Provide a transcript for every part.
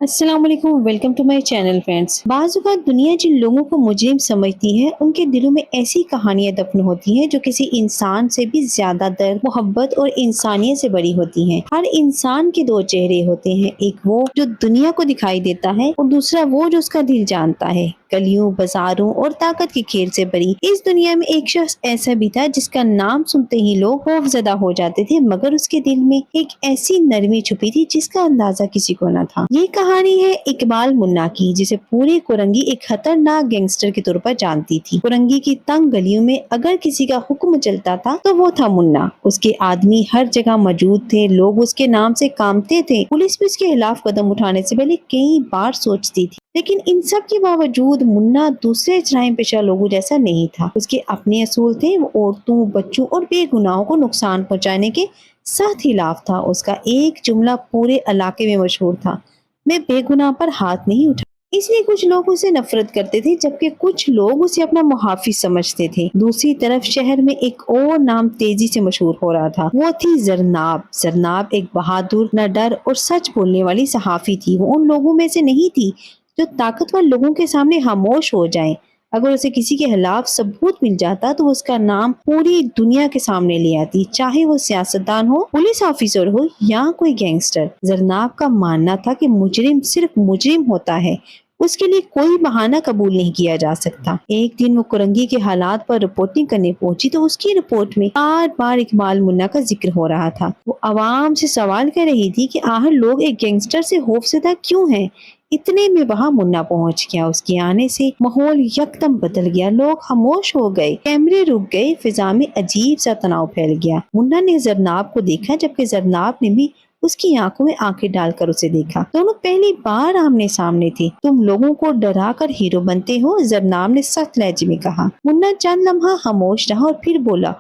अस्सलाम वालेकुम, welcome to my channel friends. बाज़ औक़ात दुनिया जिन लोगों को मुजरिम समझती है उनके दिलों में ऐसी कहानियां दफन होती हैं जो किसी इंसान से भी ज्यादा दर्द, मोहब्बत और इंसानियत से बड़ी होती हैं। हर इंसान के दो चेहरे होते हैं, एक वो जो दुनिया को दिखाई देता है और दूसरा वो जो उसका दिल जानता है। गलियों, बाजारों और ताकत के खेल से भरी इस दुनिया में एक शख्स ऐसा भी था जिसका नाम सुनते ही लोग खौफजदा हो जाते थे, मगर उसके दिल में एक ऐसी नरमी छुपी थी जिसका अंदाजा किसी को न था। ये कहानी है इकबाल मुन्ना की, जिसे पूरी कुरंगी एक खतरनाक गैंगस्टर के तौर पर जानती थी। कुरंगी की तंग गलियों में अगर किसी का हुक्म चलता था तो वो था मुन्ना। उसके आदमी हर जगह मौजूद थे, लोग उसके नाम से कांपते थे। पुलिस भी उसके खिलाफ कदम उठाने से पहले कई बार सोचती थी। लेकिन इन सब के बावजूद मुन्ना दूसरे जराइम पेशा लोगों जैसा नहीं था। उसके अपने असूल थे। वो औरतों, बच्चों और बेगुनाहों को नुकसान पहुंचाने के सख्त खिलाफ था। उसका एक जुमला पूरे इलाके में मशहूर था, मैं बेगुनाह पर हाथ नहीं उठा। इसलिए कुछ लोग उसे नफरत करते थे, जबकि कुछ लोग उसे अपना मुहाफिज समझते थे। दूसरी तरफ शहर में एक और नाम तेजी से मशहूर हो रहा था, वो थी जरनाब। जरनाब एक बहादुर, न डर और सच बोलने वाली सहाफी थी। वो उन लोगों में से नहीं थी जो ताकतवर लोगों के सामने खामोश हो जाएं। अगर उसे किसी के खिलाफ सबूत मिल जाता तो वो उसका नाम पूरी दुनिया के सामने ले आती, चाहे वो सियासतदान हो, पुलिस ऑफिसर हो या कोई गैंगस्टर। जरनाब का मानना था कि मुजरिम सिर्फ मुजरिम होता है, उसके लिए कोई बहाना कबूल नहीं किया जा सकता। एक दिन वो कुरंगी के हालात पर रिपोर्टिंग करने पहुंची तो उसकी रिपोर्ट में बार बार इकबाल मुन्ना का जिक्र हो रहा था। वो आवाम से सवाल कर रही थी कि आखिर लोग एक गैंगस्टर से खौफजदा क्यों हैं। इतने में वहां मुन्ना पहुंच गया। उसके आने से माहौल यकदम बदल गया। लोग खामोश हो गए, कैमरे रुक गए, फिजा में अजीब सा तनाव फैल गया। मुन्ना ने जरनाब को देखा, जबकि जरनाब ने भी उसकी आंखों में आंखें डालकर उसे देखा। दोनों पहली बार आमने सामने थे। तुम लोगों को डरा कर हीरो बनते हो, जरनाब ने सख्त लहजे में कहा। मुन्ना चंद लम्हा खामोश रहा और फिर बोला,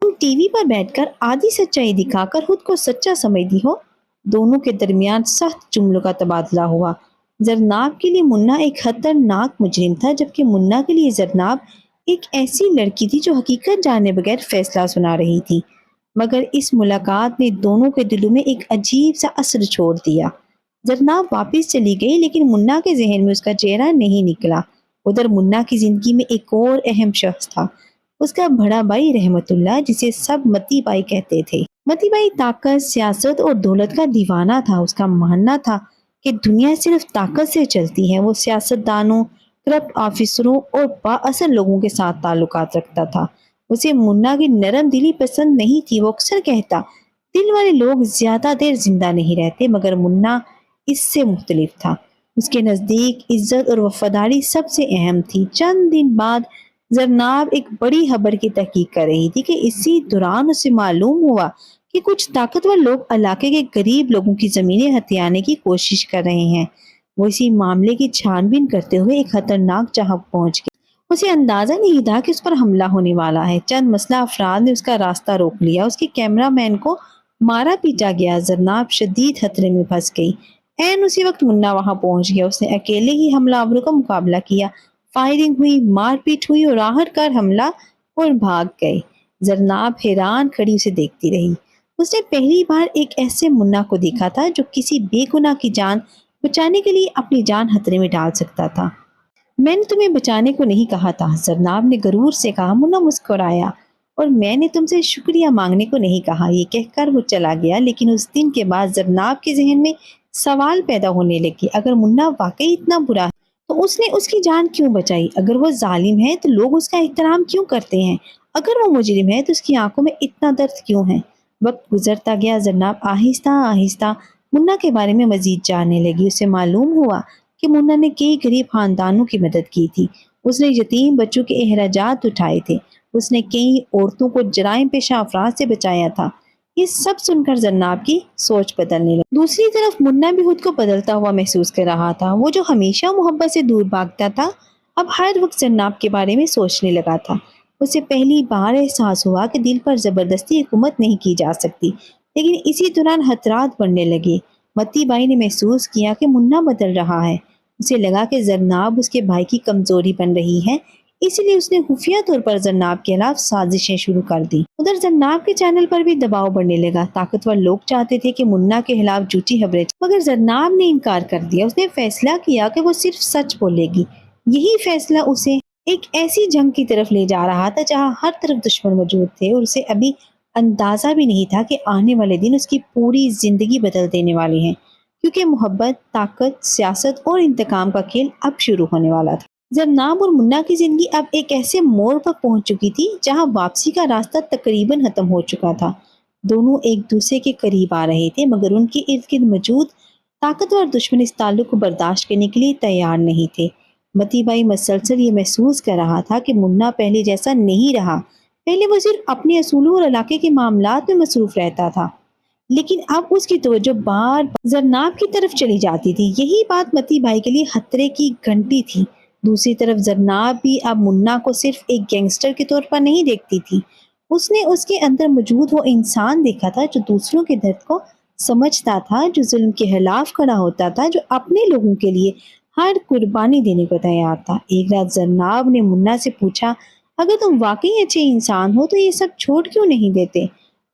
तुम टीवी पर बैठकर आधी सच्चाई दिखाकर खुद को सच्चा समझती हो। दोनों के दरमियान सख्त जुमलों का तबादला हुआ। जरनाब के लिए मुन्ना एक खतरनाक मुजरिम था, जबकि मुन्ना के लिए जरनाब एक ऐसी लड़की थी जो हकीकत जाने बगैर फैसला सुना रही थी। मगर इस मुलाकात ने दोनों के दिलों में एक अजीब सा असर छोड़ दिया। जरनाब वापस चली गई, लेकिन मुन्ना के जहन में उसका चेहरा नहीं निकला। उधर मुन्ना की जिंदगी में एक और अहम शख्स था, उसका बड़ा भाई रहमतुल्लाह, जिसे सब मती भाई कहते थे। मती भाई ताकत, सियासत और दौलत का दीवाना था। उसका मानना था कि दुनिया सिर्फ ताकत से चलती है। वो सियासतदानों, करप्ट ऑफिसरों और बाअसर लोगों के साथ ताल्लुकात रखता था। उसे मुन्ना की नरम दिली पसंद नहीं थी। वो अक्सर कहता, दिल वाले लोग ज्यादा देर जिंदा नहीं रहते, मगर मुन्ना इससे मुख्तलिफ था। उसके नजदीक इज्जत और वफादारी सबसे अहम थी। चंद दिन बाद जरनाब एक बड़ी खबर की तहकीक कर रही थी कि इसी दौरान उसे मालूम हुआ कि कुछ ताकतवर लोग इलाके के गरीब लोगों की जमीनें हथियाने की कोशिश कर रहे हैं। वो इसी मामले की छानबीन करते हुए एक खतरनाक जगह पहुंच गया। उसे अंदाजा नहीं था कि उस पर हमला होने वाला है। चंद मसला अफराद ने उसका रास्ता रोक लिया। उसके कैमरामैन को मारा पीटा गया। जरनाब शदीद खतरे में फंस गई। ऐन उसी वक्त मुन्ना वहां पहुंच गया। उसने अकेले ही हमलावरों का मुकाबला किया। फायरिंग हुई, मारपीट हुई और आखिरकार हमला और भाग गए। जरनाब हैरान खड़ी उसे देखती रही। उसने पहली बार एक ऐसे मुन्ना को देखा था जो किसी बेगुनाह की जान बचाने के लिए अपनी जान खतरे में डाल सकता था। मैंने तुम्हें बचाने को नहीं कहा था, जरनाब ने गरूर से कहा। मुन्ना मुस्कुराया, और मैंने तुमसे शुक्रिया मांगने को नहीं कहा। ये कहकर वो चला गया। लेकिन उस दिन के बाद जरनाब के जहन में सवाल पैदा होने लगे, अगर मुन्ना वाकई इतना बुरा है तो उसने उसकी जान क्यों बचाई? अगर वो जालिम है तो लोग उसका एहतराम क्यों करते हैं? अगर वो मुजरिम है तो उसकी आंखों में इतना दर्द क्यों है? वक्त गुजरता गया। जरनाब आहिस्ता आहिस्ता मुन्ना के बारे में मजीद जानने लगी। उसे मालूम हुआ कि मुन्ना ने कई गरीब खानदानों की मदद की थी। उसने यतीम बच्चों के अखराजात उठाए थे। उसने कई औरतों को जराइम पेशा अफराद से बचाया था। ये सब सुनकर जन्नाब की सोच बदलने लगी। दूसरी तरफ मुन्ना भी खुद को बदलता हुआ महसूस कर रहा था। वो जो हमेशा मोहब्बत से दूर भागता था, अब हर वक्त जन्नाब के बारे में सोचने लगा था। उसे पहली बार एहसास हुआ कि दिल पर जबरदस्ती हुकूमत नहीं की जा सकती। लेकिन इसी दौरान खतरात बढ़ने लगे। मती बाई ने महसूस किया कि मुन्ना बदल रहा है। उसे लगा कि जरनाब उसके भाई की कमजोरी बन रही है। اسی لیے اس نے خفیہ طور پر زرناب کے خلاف سازشیں شروع کر دی۔ ادھر زرناب کے چینل پر بھی دباؤ بڑھنے لگا۔ طاقتور لوگ چاہتے تھے کہ منا کے خلاف جھوٹی خبریں، مگر زرناب نے انکار کر دیا۔ اس نے فیصلہ کیا کہ وہ صرف سچ بولے گی۔ یہی فیصلہ اسے ایک ایسی جنگ کی طرف لے جا رہا تھا جہاں ہر طرف دشمن موجود تھے، اور اسے ابھی اندازہ بھی نہیں تھا کہ آنے والے دن اس کی پوری زندگی بدل دینے والے ہیں، کیونکہ محبت، طاقت، سیاست اور انتقام کا کھیل اب شروع ہونے والا تھا۔ زرناب اور منا کی زندگی اب ایک ایسے موڑ پر پہنچ چکی تھی جہاں واپسی کا راستہ تقریباً ختم ہو چکا تھا۔ دونوں ایک دوسرے کے قریب آ رہے تھے، مگر ان کے ارد گرد موجود طاقتور دشمن اس تعلق کو برداشت کرنے کے لیے تیار نہیں تھے۔ متی بائی مسلسل یہ محسوس کر رہا تھا کہ منا پہلے جیسا نہیں رہا۔ پہلے وہ صرف اپنے اصولوں اور علاقے کے معاملات میں مصروف رہتا تھا، لیکن اب اس کی توجہ بار بار زرناب کی طرف چلی جاتی تھی۔ یہی بات متی بھائی کے لیے خطرے کی گھنٹی تھی۔ دوسری طرف زرناب بھی اب منا کو صرف ایک گینگسٹر کے طور پر نہیں دیکھتی تھی۔ اس نے اس کے اندر موجود وہ انسان دیکھا تھا جو دوسروں کے درد کو سمجھتا تھا، جو ظلم کے خلاف کھڑا ہوتا تھا، جو اپنے لوگوں کے لیے ہر قربانی دینے کو تیار تھا۔ ایک رات زرناب نے منا سے پوچھا، اگر تم واقعی اچھے انسان ہو تو یہ سب چھوڑ کیوں نہیں دیتے؟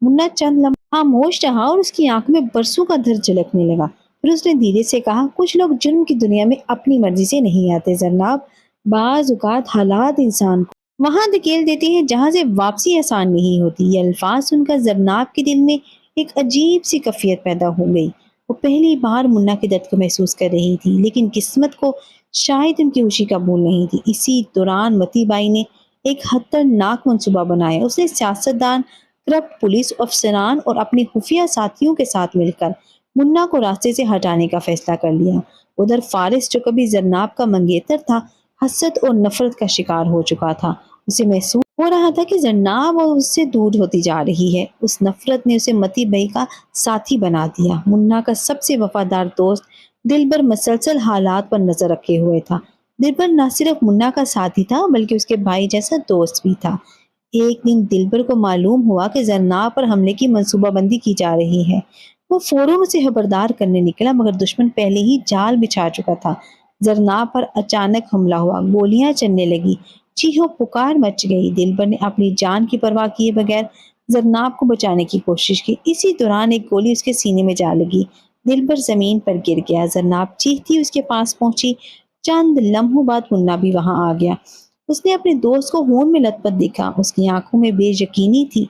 منا چند لمحہ خاموش رہا اور اس کی آنکھوں میں برسوں کا درد جھلکنے لگا۔ پھر اس نے دھیرے سے کہا، کچھ لوگ جرم کی دنیا میں اپنی مرضی سے نہیں آتے زرناب۔ بعض اوقات حالات انسان کو وہاں دھکیل دیتے ہیں جہاں سے واپسی آسان نہیں ہوتی۔ یہ الفاظ سن کر زرناب کے دل میں ایک عجیب سی کیفیت پیدا ہو گئی۔ وہ پہلی بار منا کے درد کو محسوس کر رہی تھی، لیکن قسمت کو شاید ان کی خوشی قبول نہیں تھی۔ اسی دوران متی بائی نے ایک خطرناک منصوبہ بنایا۔ اس نے سیاستدان، کرپٹ پولیس افسران اور اپنے خفیہ ساتھیوں کے ساتھ مل کر منا کو راستے سے ہٹانے کا فیصلہ کر لیا۔ ادھر فارس، جو کبھی زرناب کا منگیتر تھا، حسد اور نفرت کا شکار ہو چکا تھا۔ اسے محسوس ہو رہا تھا کہ زرناب اس سے دور ہوتی جا رہی ہے۔ اس نفرت نے اسے متی بھائی کا ساتھی بنا دیا۔ منا کا سب سے وفادار دوست دلبر مسلسل حالات پر نظر رکھے ہوئے تھا۔ دلبر نہ صرف منا کا ساتھی تھا بلکہ اس کے بھائی جیسا دوست بھی تھا۔ ایک دن دلبر کو معلوم ہوا کہ زرناب پر حملے کی منصوبہ بندی کی جا رہی ہے۔ وہ فوراً اسے خبردار کرنے نکلا، مگر دشمن پہلے ہی جال بچھا چکا تھا۔ زرناب پر اچانک حملہ ہوا، گولیاں چلنے لگی، چیخو پکار مچ گئی۔ دلبر نے اپنی جان کی پرواہ کیے بغیر زرناب کو بچانے کی کوشش کی۔ اسی دوران ایک گولی اس کے سینے میں جا لگی۔ دلبر زمین پر گر گیا۔ زرناب چیختی اس کے پاس پہنچی۔ چند لمحوں بعد منا بھی وہاں آ گیا۔ اس نے اپنے دوست کو خون میں لت پت دیکھا۔ اس کی آنکھوں میں بے یقینی تھی۔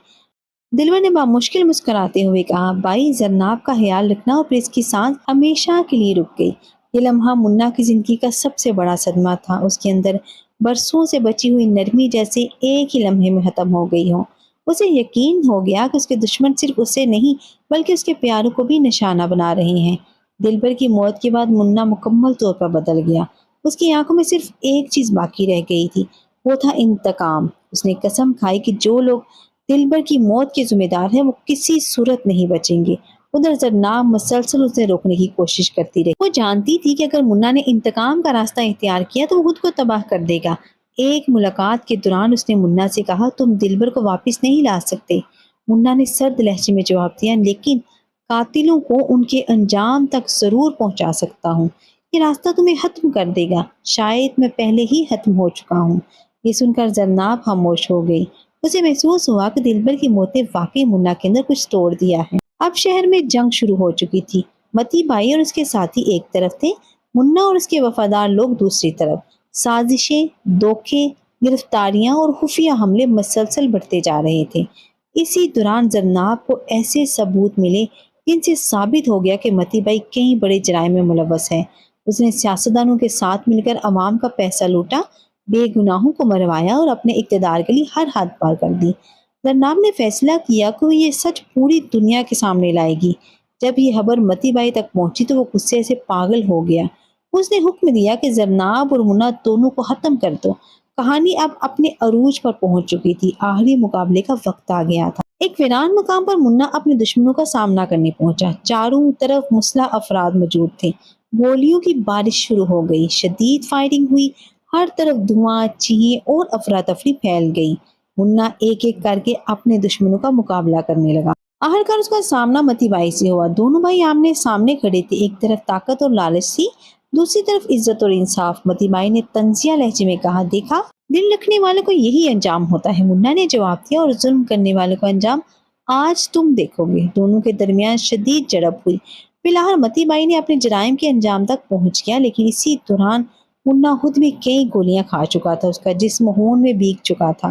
دلبر نے بامشکل مسکراتے ہوئے کہا، بھائی زرناب کا خیال رکھنا، اور پھر اس کی سانس ہمیشہ کے لیے رک گئی۔ یہ لمحہ منا کی زندگی کا سب سے بڑا صدمہ تھا۔ اس کے اندر برسوں سے بچی ہوئی نرمی جیسے ایک ہی لمحے میں ختم ہو گئی ہو۔ اسے یقین ہو گیا کہ اس کے دشمن صرف اسے نہیں بلکہ اس کے پیاروں کو بھی نشانہ بنا رہے ہیں۔ دلبر کی موت کے بعد منا مکمل طور پر بدل گیا۔ اس کی آنکھوں میں صرف ایک چیز باقی رہ گئی تھی، وہ تھا انتقام۔ اس نے قسم کھائی کہ جو لوگ دلبر کی موت کے ذمہ دار ہیں وہ کسی صورت نہیں بچیں گے۔ ادھر زرناب مسلسل اسے روکنے کی کوشش کرتی رہی۔ وہ جانتی تھی کہ اگر منا نے انتقام کا راستہ اختیار کیا تو وہ خود کو تباہ کر دے گا۔ ایک ملاقات کے دوران اس نے منا سے کہا، تم دلبر کو واپس نہیں لا سکتے۔ منا نے سرد لہجے میں جواب دیا، لیکن قاتلوں کو ان کے انجام تک ضرور پہنچا سکتا ہوں۔ یہ راستہ تمہیں ختم کر دے گا، شاید میں پہلے ہی ختم ہو چکا ہوں۔ یہ سن کر زرناب خاموش ہو گئی۔ اسے محسوس ہوا کہ دلبر کی موت نے واقعی منا کے اندر کچھ توڑ دیا ہے۔ اب شہر میں جنگ شروع ہو چکی تھی۔ متی بائی اور اس کے ساتھی ایک طرف تھے، منا اور اس کے وفادار لوگ دوسری طرف۔ سازشیں، دھوکے، گرفتاریاں اور خفیہ حملے مسلسل بڑھتے جا رہے تھے۔ اسی دوران زرناب کو ایسے ثبوت ملے جن سے ثابت ہو گیا کہ متی بائی کئی بڑے جرائم میں ملوث ہے۔ اس نے سیاستدانوں کے ساتھ مل کر عوام کا پیسہ لوٹا، بے گناہوں کو مروایا اور اپنے اقتدار کے لیے ہر حد پار کر دی۔ زرناب نے فیصلہ کیا کہ وہ یہ سچ پوری دنیا کے سامنے لائے گی۔ جب یہ خبر متی بائی تک پہنچی تو وہ غصے سے پاگل ہو گیا۔ اس نے حکم دیا کہ زرناب اور منا دونوں کو ختم کر دو۔ کہانی اب اپنے عروج پر پہنچ چکی تھی۔ آخری مقابلے کا وقت آ گیا تھا۔ ایک ویران مقام پر منا اپنے دشمنوں کا سامنا کرنے پہنچا۔ چاروں طرف مسلح افراد موجود تھے۔ گولیوں کی بارش شروع ہو گئی، شدید فائرنگ ہوئی، ہر طرف دھواں، چیخیں اور افراتفری پھیل گئی۔ منا ایک ایک کر کے اپنے دشمنوں کا مقابلہ کرنے لگا۔ آخرکار اس کا سامنا متی بائی سے ہوا۔ دونوں بھائی آمنے سامنے کھڑے تھے۔ ایک طرف طاقت اور لالچ تھی، दूसरी तरफ इज्जत और इंसाफ, मती बाई ने तंजिया लहजे में कहा, देखा, दिल रखने वालों को यही अंजाम होता है। मुन्ना ने जवाब दिया, और जुल्म करने वालों का अंजाम आज तुम देखोगे। दोनों के दरमियान शदीद झड़प हुई। फिलहाल मती बाई ने अपने जराइम के अंजाम तक पहुंच गया, लेकिन इसी दौरान मुन्ना खुद भी कई गोलियां खा चुका था। उसका जिस्म खून में भीग चुका था।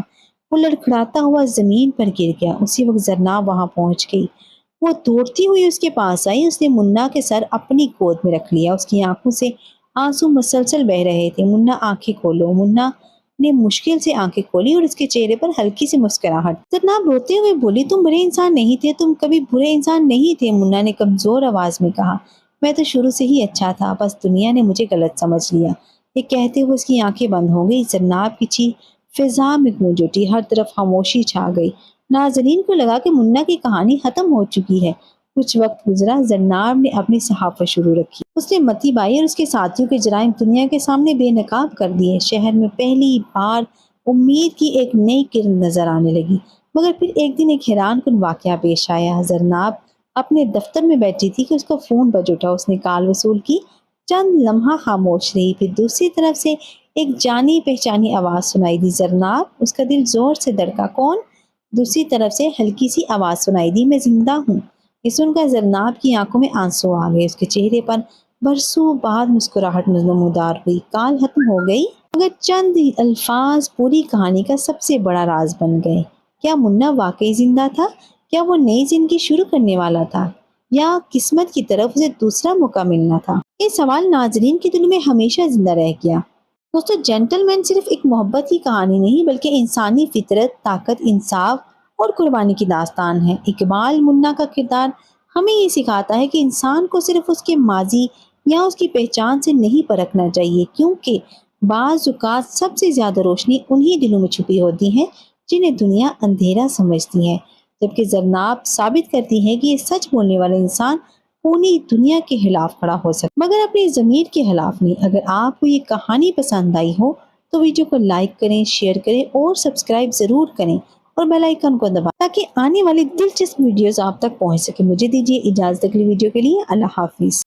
वो लड़खड़ाता हुआ जमीन पर गिर गया। उसी वक्त जरनाब वहां पहुंच गई। वो दौड़ती हुई उसके पास आई। उसने मुन्ना के सर अपनी गोद में रख लिया। उसकी आंखों से आंसू मसलसल बह रहे थे। मुन्ना, आंखें खोलो। मुन्ना ने मुश्किल से आंखें खोली और उसके चेहरे पर हल्की सी मुस्कुराहट। जरनाब रोते हुए बोली, तुम बुरे इंसान नहीं थे, तुम कभी बुरे इंसान नहीं थे। मुन्ना ने कमजोर आवाज में कहा, मैं तो शुरू से ही अच्छा था, बस दुनिया ने मुझे गलत समझ लिया। ये कहते हुए उसकी आंखें बंद हो गई। जरनाब की चीख फिजा में गूंज उठी। हर तरफ खामोशी छा गई। नाजरीन को लगा कि मुन्ना की कहानी खत्म हो चुकी है। कुछ वक्त गुजरा। जरनाब ने अपनी सहाफत शुरू रखी। उसने मती बाई और उसके साथियों के जराइम दुनिया के सामने बेनकाब कर दिए। शहर में पहली बार उम्मीद की एक नई किरण नजर आने लगी। मगर फिर एक दिन एक हैरान कुन वाकया पेश आया। जरनाब अपने दफ्तर में बैठी थी कि उसका फोन बज उठा। उसने कॉल वसूल की। चंद लम्हा खामोश रही। फिर दूसरी तरफ से एक जानी पहचानी आवाज सुनाई दी, जरनाब। उसका दिल जोर से धड़का। कौन? दूसरी तरफ से हल्की सी आवाज सुनाई दी, मैं जिंदा हूँ। ये सुनकर जरनाब की आंखों में आंसू आ गए। उसके चेहरे पर बरसों बाद मुस्कुराहट नमूदार हुई। काल खत्म हो गई, मगर चंद अल्फाज पूरी कहानी का सबसे बड़ा राज बन गए। क्या मुन्ना वाकई जिंदा था? क्या वो नई जिंदगी शुरू करने वाला था, या किस्मत की तरफ उसे दूसरा मौका मिलना था? ये सवाल नाजरीन के दिल में हमेशा जिंदा रह गया। दोस्तों, जेंटलमैन सिर्फ एक मोहब्बत की कहानी नहीं, बल्कि इंसानी फितरत, ताकत, इंसाफ और कुर्बानी की दास्तान है। इकबाल मुन्ना का किरदार हमें ये सिखाता है कि इंसान को सिर्फ उसके माजी या उसकी पहचान से नहीं परखना चाहिए, क्योंकि बाज़ औक़ात सबसे ज्यादा रोशनी उन्हीं दिलों में छुपी होती है जिन्हें दुनिया अंधेरा समझती है। जबकि जरनाब साबित करती है कि ये सच बोलने वाले इंसान पूरी दुनिया के खिलाफ खड़ा हो सकता, मगर अपनी ज़मीर के खिलाफ नहीं। अगर आपको ये कहानी पसंद आई हो तो वीडियो को लाइक करें, शेयर करें और सब्सक्राइब जरूर करें, और बेल आइकन को दबाएं ताकि आने वाली दिलचस्प वीडियोस आप तक पहुंच सके। मुझे दीजिए इजाजत अगली वीडियो के लिए। अल्लाह हाफिज।